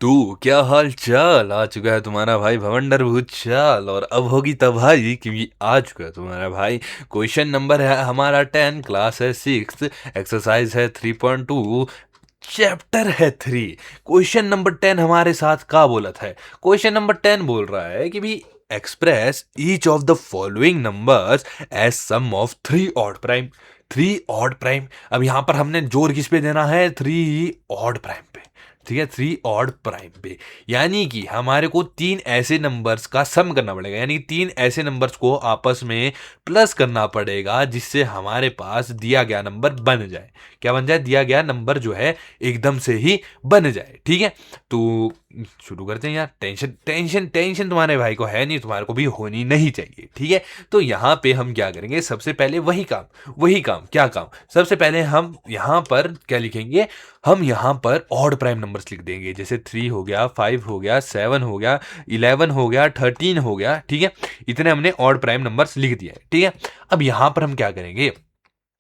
तो क्या हाल चाल। आ चुका है तुम्हारा भाई भवंडर भूचाल और अब होगी तबाही क्योंकि आ चुका है तुम्हारा भाई। क्वेश्चन नंबर है हमारा 10, क्लास है 6, एक्सरसाइज है 3.2, चैप्टर है 3। क्वेश्चन नंबर 10 हमारे साथ का बोला था। क्वेश्चन नंबर 10 बोल रहा है कि भी express each of the following numbers as sum of 3 odd prime. अब यहां पर हमने जोर किस पे देना है? 3 ऑड प्राइम पे। ठीक है, 3 ऑड प्राइम पे, यानी कि हमारे को 3 ऐसे नंबर्स का सम करना पड़ेगा, यानी कि 3 ऐसे नंबर्स को आपस में प्लस करना पड़ेगा जिससे हमारे पास दिया गया नंबर बन जाए। क्या बन जाए? दिया गया नंबर जो है एकदम से ही बन जाए। ठीक है, तो शुरू करते हैं यार। टेंशन टेंशन टेंशन तुम्हारे भाई को है नहीं, तुम्हारे को भी होनी नहीं चाहिए। ठीक है, तो यहाँ पे हम क्या करेंगे? सबसे पहले वही काम क्या काम? सबसे पहले हम यहाँ पर क्या लिखेंगे? हम यहाँ पर ऑड प्राइम नंबर्स लिख देंगे, जैसे 3 हो गया, 5 हो गया, 7 हो गया, 11 हो गया, 13 हो गया। ठीक है, इतने हमने ऑड प्राइम नंबर्स लिख दिया है। ठीक है, अब यहाँ पर हम क्या करेंगे?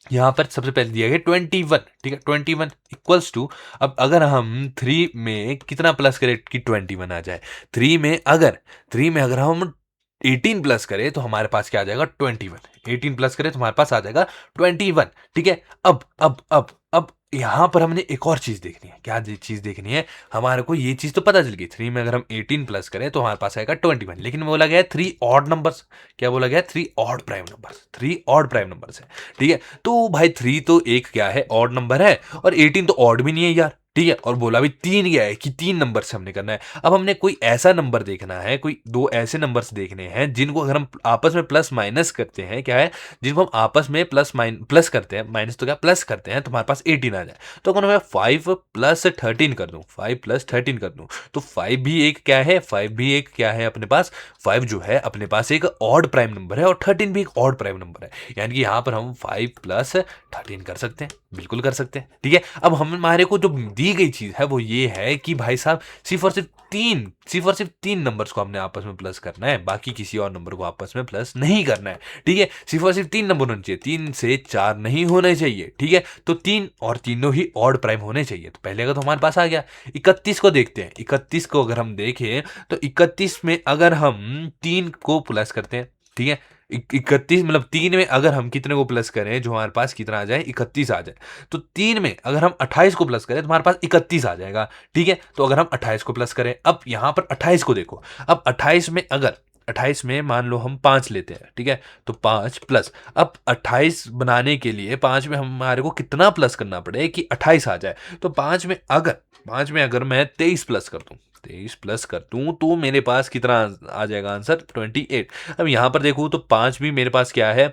यहाँ पर सबसे पहले दिया गया 21। ठीक है, 21 इक्वल्स टू, अब अगर हम 3 में कितना प्लस करें कि 21 आ जाए? 3 में अगर हम 18 प्लस करें तो हमारे पास क्या आ जाएगा? 21। 18 प्लस करें तो हमारे पास आ जाएगा 21। ठीक है, अब यहाँ पर हमने एक और चीज देखनी है। क्या चीज देखनी है? हमारे को ये चीज तो पता चल गई, 3 में अगर हम 18 प्लस करें तो हमारे पास आएगा 21, लेकिन बोला गया 3 ऑड नंबर्स। क्या बोला गया? 3 odd prime numbers. 3 odd prime numbers है। ठीक है, तो भाई 3 तो एक क्या है? ऑड नंबर है, और 18 तो ऑड भी नहीं है यार। ठीक है, और बोला भी 3 क्या है कि 3 नंबर से हमने करना है। अब हमने कोई ऐसा नंबर देखना है, कोई 2 ऐसे नंबर्स देखने हैं जिनको अगर हम आपस में प्लस माइनस करते हैं, क्या है, जिनको हम आपस में प्लस करते हैं, माइनस तो क्या प्लस करते हैं, तो हमारे पास 18 आ जाए। तो अगर मैं 5 प्लस 13 कर दूं, 5 प्लस 13 कर दूं, तो 5 भी एक क्या है? 5 भी एक क्या है अपने पास? 5 जो है अपने पास एक ऑड प्राइम नंबर है, और 13 भी एक ऑड प्राइम नंबर है, यानी कि यहाँ पर हम 5 प्लस 13 कर सकते हैं, बिल्कुल कर सकते हैं। ठीक है, अब हमारे को जो दी गई चीज है वो ये है कि भाई साहब सिर्फ और सिर्फ 3 नंबर्स को हमने आपस में प्लस करना है, बाकी किसी और नंबर को आपस में प्लस नहीं करना है। ठीक है, सिर्फ और सिर्फ 3 नंबर होने चाहिए, 3 से 4 नहीं होने चाहिए। ठीक है, तो 3 और तीनों ही ऑड प्राइम होने चाहिए। तो पहले का तो हमारे पास आ गया। 31 को देखते हैं। 31 को अगर हम देखें तो 31 में अगर हम 3 को प्लस करते हैं, ठीक है, 31 मतलब 3 में अगर हम कितने को प्लस करें, जो हमारे पास कितना आ जाए? 31 आ जाए। तो 3 में अगर हम 28 को प्लस करें तो हमारे पास 31 आ जाएगा। ठीक है, तो अगर हम 28 को प्लस करें, अब यहाँ पर 28 को देखो। अब 28 में मान लो हम 5 लेते हैं। ठीक है, तो 5 प्लस, अब 28 बनाने के लिए 5 में हमारे को कितना प्लस करना पड़े कि 28 आ जाए? तो 5 में अगर मैं 23 प्लस कर दूं, 23 प्लस कर दूं तो मेरे पास कितना आ जाएगा आंसर? 28। अब यहां पर देखूं तो 5 भी मेरे पास क्या है?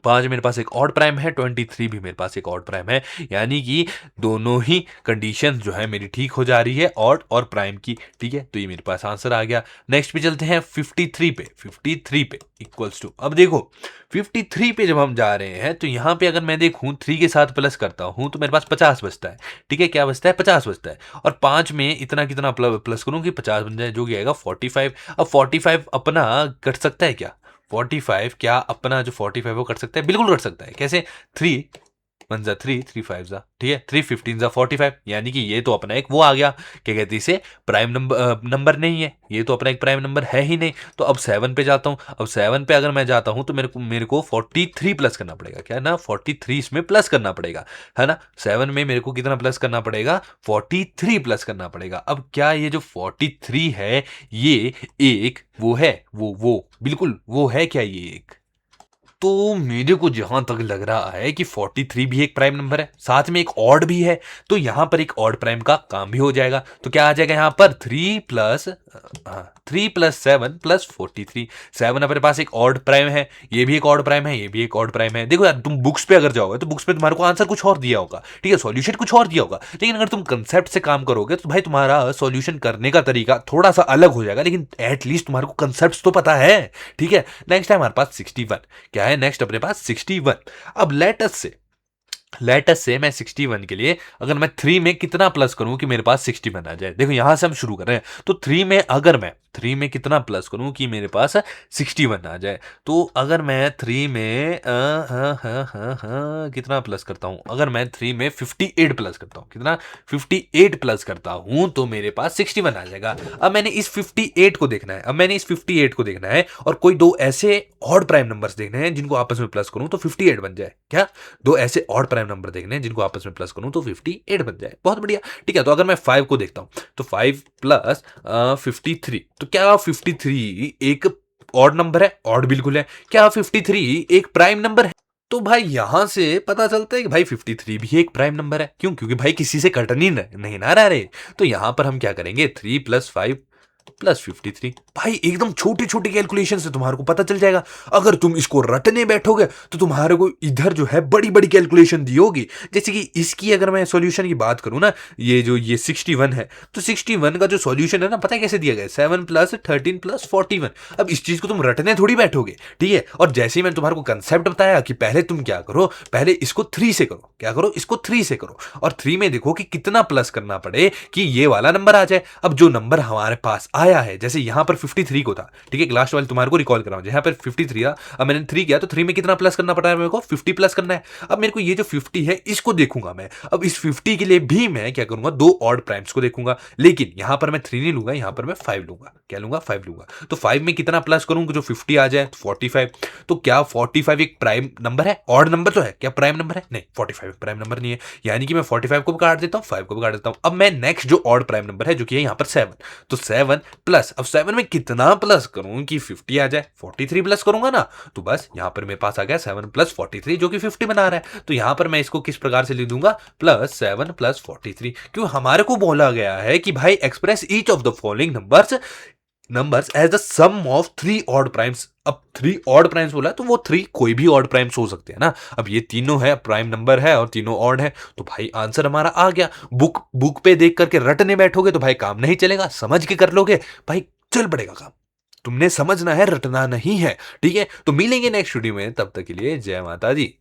5 मेरे पास एक ऑड प्राइम है, 23 भी मेरे पास एक ऑड प्राइम है, यानी कि दोनों ही कंडीशन जो है मेरी ठीक हो जा रही है, ऑड और प्राइम की। ठीक है, तो ये मेरे पास आंसर आ गया। नेक्स्ट पे चलते हैं 53 पे। 53 पे इक्वल्स टू, अब देखो 53 पे जब हम जा रहे हैं तो यहाँ पे अगर मैं देखूं 3 के साथ प्लस करता हूं तो मेरे पास 50 बचता है। ठीक है, क्या बचता है? 50 बचता है, और 5 में इतना कितना प्लस करूं कि 50 बन जाए, जो कि आएगा 45। अब 45 अपना कट सकता है क्या? 45 क्या अपना जो 45 है वो कट सकता है? बिल्कुल कट सकता है। कैसे? 3 वन जा 3, 3 5 जा, ठीक है, 3 15 जा 45, यानी कि ये तो अपना एक वो आ गया, क्या कहते हैं इसे? प्राइम नंबर नहीं है, ये तो अपना एक प्राइम नंबर है ही नहीं। तो अब 7 पे जाता हूँ। अब 7 पे अगर मैं जाता हूँ तो मेरे को 43 प्लस करना पड़ेगा। क्या ना? 43 इसमें प्लस करना पड़ेगा, है ना? 7 में मेरे को कितना प्लस करना पड़ेगा? 43 प्लस करना पड़ेगा। अब क्या ये जो 43 है ये एक वो है, वो बिल्कुल वो है क्या ये एक? तो मेरे को जहां तक लग रहा है कि 43 भी एक प्राइम नंबर है, साथ में एक ऑड भी है, तो यहां पर एक ऑड प्राइम का काम भी हो जाएगा। तो क्या आ जाएगा यहां पर? 3 प्लस 7 प्लस 43। 7 अपने पास एक ऑड प्राइम है, ये भी एक ऑड प्राइम है, ये भी एक ऑड प्राइम है। देखो यार, तुम बुक्स पे अगर जाओगे तो बुक्स पे तुम्हारे को आंसर कुछ और दिया होगा, ठीक है, सॉल्यूशन कुछ और दिया होगा, लेकिन अगर तुम कंसेप्ट से काम करोगे तो भाई तुम्हारा सॉल्यूशन करने का तरीका थोड़ा सा अलग हो जाएगा, लेकिन एटलीस्ट तुम्हारे को कंसेप्ट तो पता है। ठीक है, नेक्स्ट है हमारे पास 61। क्या है नेक्स्ट अपने पास? 61। अब लेटस से मैं 61 के लिए अगर मैं 3 में कितना प्लस करूं कि मेरे पास 61 आ जाए। देखो यहां से हम शुरू कर रहे हैं, तो 3 में 3 में कितना प्लस करूं कि मेरे पास 61 आ जाए। तो अगर मैं 3 में कितना प्लस करता हूं, अगर मैं 3 में 58 प्लस करता हूं, कितना 58 प्लस करता हूं तो मेरे पास 61 आ जाएगा। अब मैंने इस 58 को देखना है, और कोई दो ऐसे ऑड प्राइम नंबर्स देखने हैं जिनको आपस में प्लस करूं तो 58 बन जाए। क्या दो ऐसे ऑड प्राइम नंबर देखने हैं जिनको आपस में प्लस करूं तो 58 बन जाए। बहुत बढ़िया, ठीक है। तो अगर मैं 5 को देखता हूं तो 5 प्लस 53, तो क्या 53 एक ऑड नंबर है? ऑड बिल्कुल है। क्या 53 एक प्राइम नंबर है? तो भाई यहां से पता चलता है कि भाई 53 भी एक प्राइम नंबर है। क्यों? क्योंकि भाई किसी से कट नहीं ना रहा रे। तो यहां पर हम क्या करेंगे, 3 प्लस 5 प्लस 53। भाई एकदम छोटी छोटी कैलकुलेशन से तुम्हारे को पता चल जाएगा। अगर तुम इसको रटने बैठोगे तो तुम्हारे को इधर जो है बड़ी बड़ी कैलकुलेशन दी होगी। जैसे कि इसकी अगर मैं सॉल्यूशन की बात करूं ना, ये 61 है, तो 61 का जो सॉल्यूशन है ना, पता है कैसे दिया गया है? 7 प्लस 13 प्लस 41। अब इस चीज को तुम रटने थोड़ी बैठोगे, ठीक है। और जैसे ही मैंने तुम्हारे को कंसेप्ट बताया कि पहले तुम क्या करो, पहले इसको 3 से करो। क्या करो? इसको 3 से करो, और 3 में देखो कि कितना प्लस करना पड़े कि ये वाला नंबर आ जाए। अब जो नंबर हमारे पास आया है, जैसे यहां पर 53 को था, ठीक है, लास्ट वाले तुम्हारे को रिकॉल कराऊं, जहां पर 53 था, अब मैंने 3 किया तो 3 में कितना प्लस करना पड़ा है मेरे को? 50 प्लस करना है। अब मेरे को ये जो 50 है इसको देखूंगा मैं। अब इस 50 के लिए भी मैं क्या करूंगा, दो ऑड प्राइम्स को देखूंगा, लेकिन यहां पर मैं 3 नहीं लूंगा, यहां पर मैं 5 लूंगा। क्या लूंगा? 5 लूंगा। तो 5 में कितना प्लस करूंगा जो 50 आ जाए? 45। तो क्या 45 एक प्राइम नंबर है? ऑड नंबर तो है, क्या प्राइम नंबर है? नहीं, 45 एक प्राइम नंबर नहीं है। यानी कि मैं 45 को भी काट देता हूं, 5 को भी काट देता हूं। अब मैं नेक्स्ट जो ऑड प्राइम नंबर है जो कि है यहां पर 7, तो 7 प्लस, अब 7 में कितना प्लस करूं कि 50 आ जाए? 43 प्लस करूंगा ना, तो बस यहां पर मेरे पास आ गया 7 प्लस 43 जो कि 50 बना रहा है। तो यहां पर मैं इसको किस प्रकार से लिख दूंगा? Plus 7 plus 43। क्यों? हमारे को बोला गया है कि भाई express each of the following numbers as the sum of 3 odd primes. अब 3 ऑड प्राइम्स बोला तो वो 3 कोई भी ऑड प्राइम्स हो सकते हैं ना। अब ये तीनों है प्राइम नंबर है और तीनों ऑड है, तो भाई आंसर हमारा आ गया। बुक पे देख करके रटने बैठोगे तो भाई काम नहीं चलेगा, समझ के कर लोगे भाई चल पड़ेगा काम। तुमने समझना है, रटना नहीं है, ठीक है। तो मिलेंगे नेक्स्ट वीडियो में, तब तक के लिए जय माता दी।